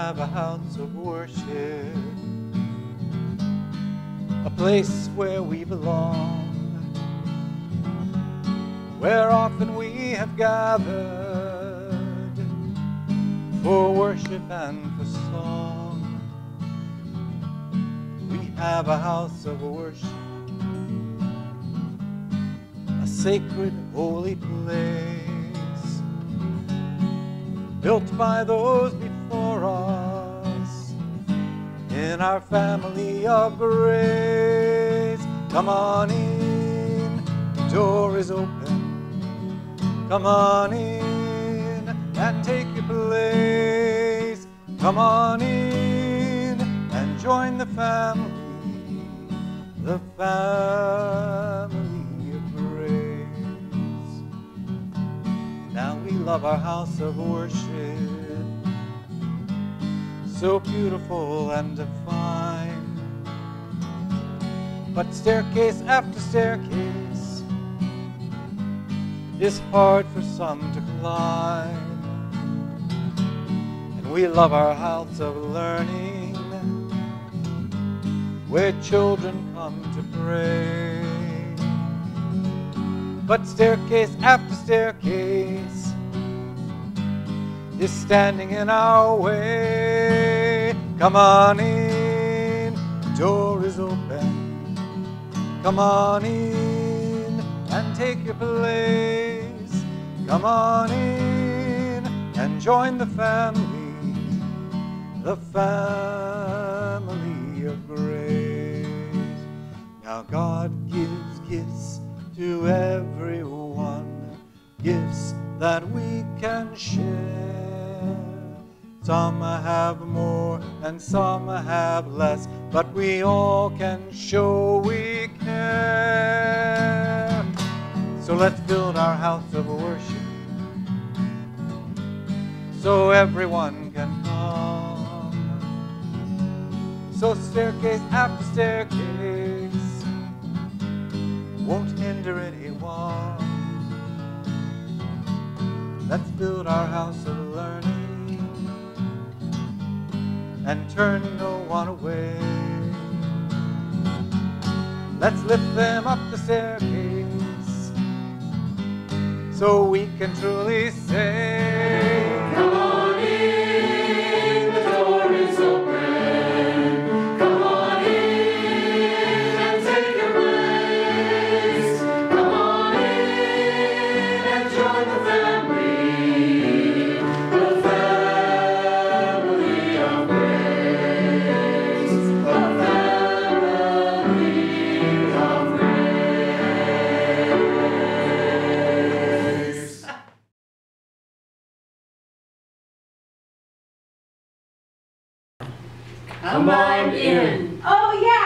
have a house of worship, a place where we belong, where often we have gathered for worship and for song. We have a house of worship, a sacred, holy place, built by those before us in our family of grace. Come on in, the door is open. Come on in and take your place. Come on in and join the family of grace. Now we love our house of worship, so beautiful and divine, but staircase after staircase is hard for some to climb. And we love our house of learning, where children come to pray. But staircase after staircase is standing in our way. Come on in, the door is open. Come on in and take your place. Come on in and join the family of grace. Now God gives gifts to everyone, gifts that we can share. Some have more and some have less, but we all can show we care. So let's build our house of worship so everyone can come. So staircase after staircase won't hinder anyone. Let's build our house of learning and turn no one away. Let's lift them up the staircase so we can truly say, come on in, the door is open. Come on in and take your place. Come on in and join the family of grace. The family of grace. Come on in. Oh, yeah.